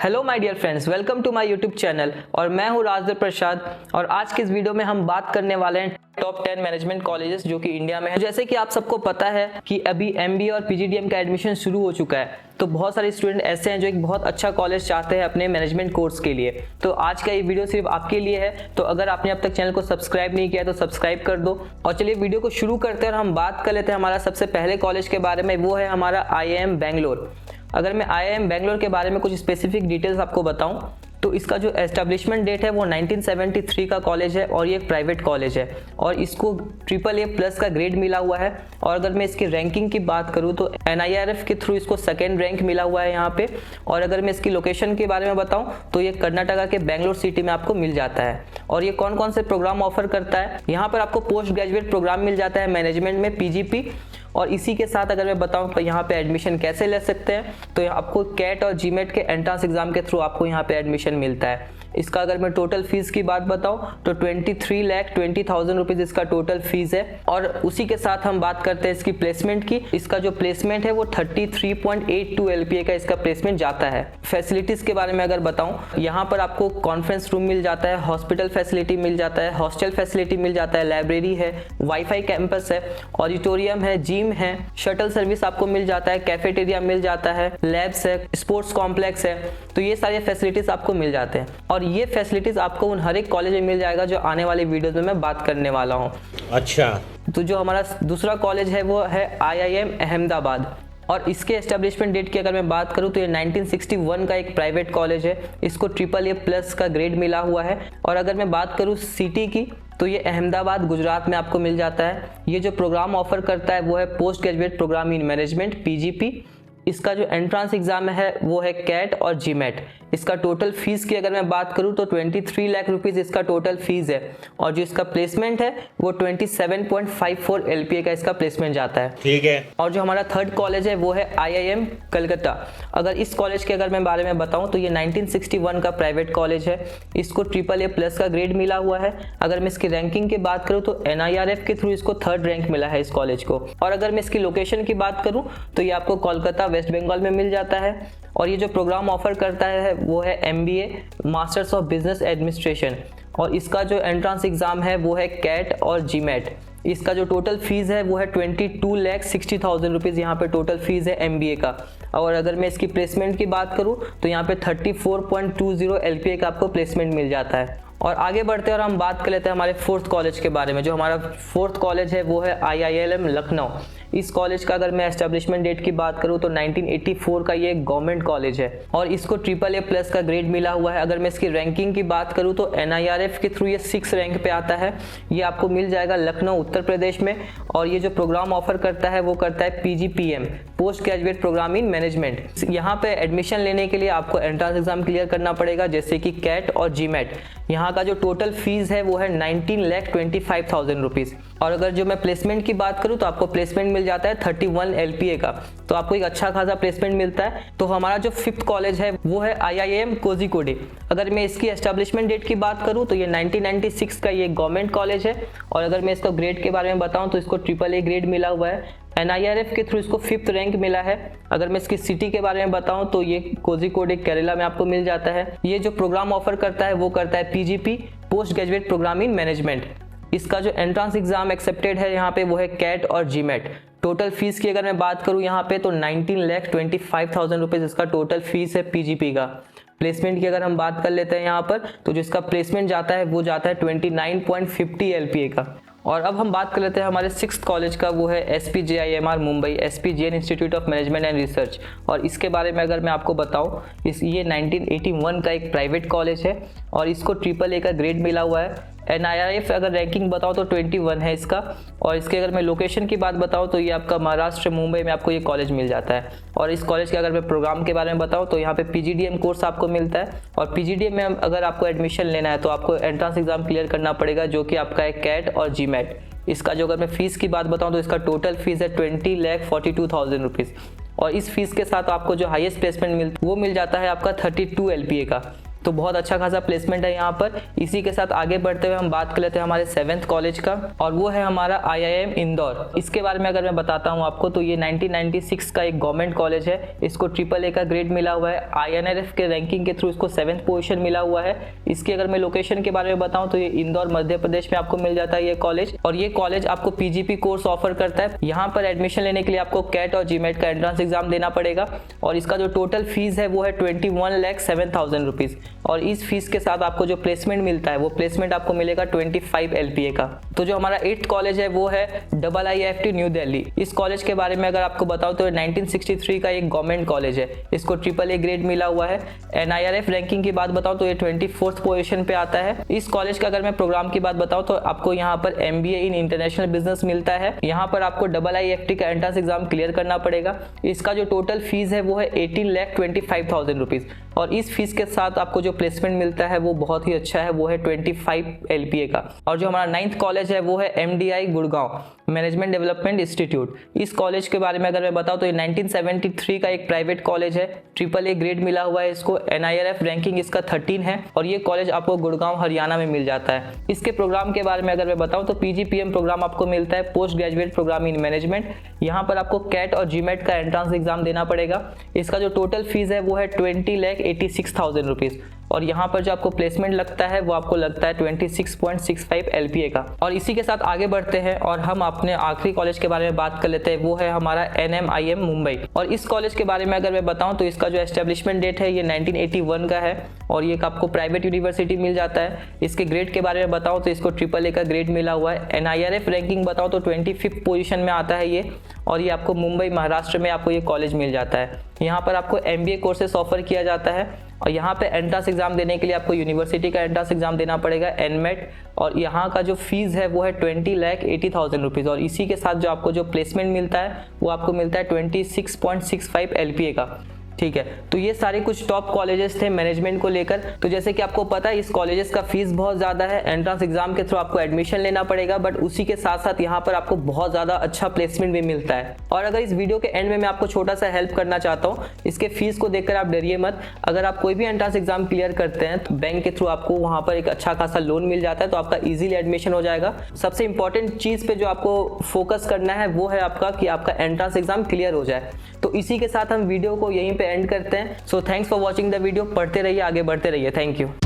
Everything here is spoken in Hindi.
Hello my dear friends, welcome to my YouTube channel. और मैं हूं राजदेव प्रसाद। और आज की इस वीडियो में हम बात करने वाले हैं टॉप 10 मैनेजमेंट कॉलेजेस जो कि इंडिया में है। जैसे कि आप सबको पता है कि अभी एमबीए और पीजीडीएम का एडमिशन शुरू हो चुका है, तो बहुत सारे स्टूडेंट ऐसे हैं जो एक बहुत अच्छा कॉलेज चाहते हैं अपने मैनेजमेंट कोर्स के लिए। तो आज का ये वीडियो सिर्फ आपके लिए है। तो अगर आपने अब तक चैनल को सब्सक्राइब नहीं किया है तो सब्सक्राइब कर दो। और चलिए वीडियो को शुरू करते हैं और हम बात कर लेते हैं हमारा सबसे पहले कॉलेज के बारे में। वो है हमारा IIM बेंगलोर। अगर मैं IIM बेंगलोर के बारे में कुछ स्पेसिफिक डिटेल्स आपको बताऊं तो इसका जो एस्टेब्लिशमेंट डेट है वो 1973 का कॉलेज है और ये एक प्राइवेट कॉलेज है और इसको AAA+ का ग्रेड मिला हुआ है। और अगर मैं इसकी रैंकिंग की बात करूं तो NIRF के थ्रू इसको सेकेंड रैंक मिला हुआ है यहाँ पे। और अगर मैं इसकी लोकेशन के बारे में बताऊं तो ये कर्नाटका के बेंगलोर सिटी में आपको मिल जाता है। और ये कौन कौन से प्रोग्राम ऑफर करता है, यहाँ पर आपको पोस्ट ग्रेजुएट प्रोग्राम मिल जाता है मैनेजमेंट में PGP। और इसी के साथ अगर मैं बताऊं तो यहाँ पे एडमिशन कैसे ले सकते हैं, तो आपको कैट और जीमेट के एंट्रेंस एग्जाम के थ्रू आपको यहाँ पे एडमिशन मिलता है। इसका अगर मैं टोटल फीस की बात बताऊं तो 23,20,000 रुपीज इसका टोटल फीस है। और उसी के साथ हम बात करते हैं इसकी प्लेसमेंट की। इसका जो प्लेसमेंट है वो 33.82 LPA का इसका प्लेसमेंट जाता है। फैसिलिटीज के बारे में अगर बताऊं, यहाँ पर आपको कॉन्फ्रेंस रूम मिल जाता है, हॉस्पिटल फैसिलिटी मिल जाता है, हॉस्टल फैसिलिटी मिल जाता है, लाइब्रेरी है, वाईफाई कैंपस है, ऑडिटोरियम है, जिम है, शटल सर्विस आपको मिल जाता है, कैफेटेरिया मिल जाता है, लैब्स है, स्पोर्ट्स कॉम्प्लेक्स है। तो ये सारे फैसिलिटीज आपको मिल जाते हैं और ये फैसिलिटीज आपको उन हर एक कॉलेज में मिल जाएगा जो आने वाले वीडियोस में मैं बात करने वाला हूँ। अच्छा, तो जो हमारा दूसरा कॉलेज है वो है IIM अहमदाबाद। और इसके एस्टेब्लिशमेंट डेट की अगर मैं बात करूं तो ये 1961 का एक प्राइवेट कॉलेज है। इसको AAA+ का ग्रेड मिला हुआ है। और अगर मैं बात करूं सिटी की तो ये अहमदाबाद गुजरात में आपको मिल जाता है। ये जो प्रोग्राम ऑफर करता है वो है post graduate programme in management PGP। इसका जो एंट्रेंस एग्जाम है वो है कैट और जीमेट। इसका टोटल फीस की अगर मैं बात करूं तो 23 लाख रुपीस इसका टोटल फीस है। और जो इसका प्लेसमेंट है वो 27.54 LPA का इसका प्लेसमेंट जाता है। ठीक है। और जो हमारा थर्ड कॉलेज है वो है IIM कलकत्ता। अगर इस कॉलेज के अगर मैं बारे में बताऊं तो ये 1961 का प्राइवेट कॉलेज है। इसको AAA+ का ग्रेड मिला हुआ है। अगर मैं इसकी रैंकिंग की बात करूं तो NIRF के थ्रू इसको थर्ड रैंक मिला है इस कॉलेज को। और अगर मैं इसकी लोकेशन की बात करूं तो ये आपको कोलकाता वेस्ट बंगाल में मिल जाता है। और ये जो प्रोग्राम ऑफर करता है वो है MBA masters of business administration. और इसका जो एंट्रेंस एग्जाम है वो है कैट और जीमेट। इसका जो टोटल फीस है वो है 22,60,000 रुपीज़ यहाँ पे टोटल फीस है MBA का। और अगर मैं इसकी प्लेसमेंट की बात करूँ तो यहाँ पे 34.20 LPA का आपको प्लेसमेंट मिल जाता है। और आगे बढ़ते हैं और हम बात कर लेते हैं हमारे फोर्थ कॉलेज के बारे में। जो हमारा फोर्थ कॉलेज है वो है IILM लखनऊ। इस कॉलेज का अगर मैं एस्टेब्लिशमेंट डेट की बात करूं तो 1984 का ये गवर्नमेंट कॉलेज है और इसको AAA+ का ग्रेड मिला हुआ है। अगर मैं इसकी रैंकिंग की बात करूं तो NIRF के थ्रू ये 6 रैंक पे आता है। ये आपको मिल जाएगा लखनऊ उत्तर प्रदेश में। और ये जो प्रोग्राम ऑफर करता है वो करता है PGPM post graduate programme in management. यहाँ पे एडमिशन लेने के लिए आपको एंट्रेंस एग्जाम क्लियर करना पड़ेगा जैसे कि कैट और जीमेट। यहाँ का जो टोटल फीस है वो है 19,25,000 रुपीज़। और अगर जो मैं प्लेसमेंट की बात करूँ तो आपको प्लेसमेंट मिल जाता है 31 LPA का। तो आपको एक अच्छा खासा प्लेसमेंट मिलता है। तो हमारा जो फिफ्थ कॉलेज है वो है IIM कोझिकोडे। अगर मैं इसकी एस्टेब्लिशमेंट डेट की बात करूँ तो ये 1996 का ये गवर्नमेंट कॉलेज है। और अगर मैं इसका ग्रेड के बारे में बताऊँ तो इसको AAA ग्रेड मिला हुआ है। NIRF के थ्रू इसको 5th रैंक मिला है। अगर मैं इसकी सिटी के बारे में बताऊं तो ये कोझिकोडे केरला में आपको मिल जाता है। ये जो प्रोग्राम ऑफर करता है वो करता है PGP post graduate programme in management. इसका जो एंट्रेंस एग्जाम एक्सेप्टेड है यहाँ पे वो है कैट और जीमेट। टोटल फीस की अगर मैं बात करूँ यहाँ पे तो 19,25,000 रुपीज़ इसका टोटल फीस है PGP का। प्लेसमेंट की अगर हम बात कर लेते हैं यहाँ पर तो जिसका प्लेसमेंट जाता है वो जाता है 29.50 LPA का। और अब हम बात कर लेते हैं हमारे 6th कॉलेज का, वो है SPJIMR Mumbai, SPJN institute of management and research. और इसके बारे में अगर मैं आपको बताऊं, ये 1981 का एक प्राइवेट कॉलेज है और इसको AAA का ग्रेड मिला हुआ है। NIRF अगर रैंकिंग बताऊं तो 21 है इसका। और इसके अगर मैं लोकेशन की बात बताऊं तो ये आपका महाराष्ट्र मुंबई में आपको ये कॉलेज मिल जाता है। और इस कॉलेज के अगर मैं प्रोग्राम के बारे में बताऊं तो यहाँ पे PGDM कोर्स आपको मिलता है। और PGDM में अगर आपको एडमिशन लेना है तो आपको एंट्रेंस एग्जाम क्लियर करना पड़ेगा जो कि आपका है कैट और जीमेट। इसका जो अगर मैं फीस की बात बताऊं तो इसका टोटल फीस है 20,42,000 रुपीज़। और इस फीस के साथ आपको जो हाईएस्ट प्लेसमेंट वो मिल जाता है आपका 32 LPA का। तो बहुत अच्छा खासा प्लेसमेंट है यहाँ पर। इसी के साथ आगे बढ़ते हुए हम बात कर लेते हैं हमारे 7th कॉलेज का, और वो है हमारा IIM इंदौर। इसके बारे में अगर मैं बताता हूँ आपको तो ये 1996 का एक गवर्नमेंट कॉलेज है। इसको AAA का ग्रेड मिला हुआ है। INRF के रैंकिंग के थ्रू इसको 7th पोजीशन मिला हुआ है। इसकी अगर मैं लोकेशन के बारे में बताऊं तो ये इंदौर मध्य प्रदेश में आपको मिल जाता है ये कॉलेज, और ये कॉलेज आपको PGP कोर्स ऑफर करता है। यहाँ पर एडमिशन लेने के लिए आपको कैट और GMAT का एंट्रेंस एग्जाम देना पड़ेगा, और इसका जो टोटल फीस है वो है 21,07,000 रुपीज, और इस फीस के साथ आपको जो प्लेसमेंट मिलता है वो प्लेसमेंट आपको मिलेगा 25 LPA का। तो जो हमारा 8th कॉलेज है वो है IIFT न्यू दिल्ली। इस कॉलेज के बारे में अगर आपको बताऊं तो 1963 का एक गवर्नमेंट कॉलेज है। इसको AAA ग्रेड मिला हुआ है। NIRF रैंकिंग की बात बताऊं तो ये 24th पोजीशन पे आता है। इस कॉलेज का अगर मैं प्रोग्राम की बात बताऊं तो आपको यहाँ पर MBA इन इंटरनेशनल बिजनेस मिलता है। यहाँ पर आपको IIFT का एंट्रेंस एग्जाम क्लियर करना पड़ेगा। इसका जो टोटल फीस है वो है 18,25,000 रुपीज, और इस फीस के साथ आपको जो प्लेसमेंट मिलता है वो बहुत ही अच्छा है, वो है 25 LPA का। और जो हमारा 9th कॉलेज है वो है MDI Gurgaon management development institute. इस कॉलेज के बारे में अगर मैं बताऊं तो ये 1973 का एक प्राइवेट कॉलेज है। AAA ग्रेड मिला हुआ है इसको। NIRF रैंकिंग इसका 13 है, और ये कॉलेज आपको गुड़गांव हरियाणा में मिल जाता है। इसके प्रोग्राम के बारे में अगर मैं बताऊं तो PGPM प्रोग्राम आपको मिलता है, post graduate programme in management. यहाँ पर आपको कैट और GMAT का एंट्रेंस एग्जाम देना पड़ेगा। इसका जो टोटल फीस है वो है 20,86,000 रुपीज, और यहाँ पर जो आपको प्लेसमेंट लगता है वो आपको लगता है 26.65 LPA का। और इसी के साथ आगे बढ़ते हैं और हम अपने आखिरी कॉलेज के बारे में बात कर लेते हैं, वो है हमारा NMIM मुंबई। और इस कॉलेज के बारे में अगर मैं बताऊं तो इसका जो एस्टेब्लिशमेंट डेट है ये 1981 का है, और ये आपको प्राइवेट यूनिवर्सिटी मिल जाता है। इसके ग्रेड के बारे में बताऊं तो इसको AAA का ग्रेड मिला हुआ है। NIRF रैंकिंग बताऊं तो 25th पोजीशन में आता है ये, और ये आपको मुंबई महाराष्ट्र में आपको ये कॉलेज मिल जाता है। यहाँ पर आपको MBA कोर्सेस ऑफर किया जाता है, और यहाँ पे एंट्रेंस एग्जाम देने के लिए आपको यूनिवर्सिटी का एंट्रेंस एग्जाम देना पड़ेगा NMAT, और यहाँ का जो फीस है वो है 20,80,000 रुपीज़, और इसी के साथ जो आपको जो प्लेसमेंट मिलता है वो आपको मिलता है 26.65 LPA का। ठीक है, तो ये सारे कुछ टॉप कॉलेजेस थे मैनेजमेंट को लेकर। तो जैसे कि आपको पता है इस कॉलेजेस का फीस बहुत ज़्यादा है, एंट्रेंस एग्जाम के थ्रू आपको एडमिशन लेना पड़ेगा, बट उसी के साथ साथ यहाँ पर आपको बहुत ज़्यादा अच्छा प्लेसमेंट भी मिलता है। और अगर इस वीडियो के एंड में मैं आपको छोटा सा हेल्प करना चाहता हूँ, इसके फीस को देखकर आप डरिए मत। अगर आप कोई भी एंट्रेंस एग्जाम क्लियर करते हैं तो बैंक के थ्रू आपको वहाँ पर एक अच्छा खासा लोन मिल जाता है, तो आपका ईजिली एडमिशन हो जाएगा। सबसे इंपॉर्टेंट चीज़ पे जो आपको फोकस करना है वो है आपका कि आपका एंट्रेंस एग्जाम क्लियर हो जाए। तो इसी के साथ हम वीडियो को यहीं पे एंड करते हैं। So thanks for watching the video. पढ़ते रहिए, आगे बढ़ते रहिए। Thank you.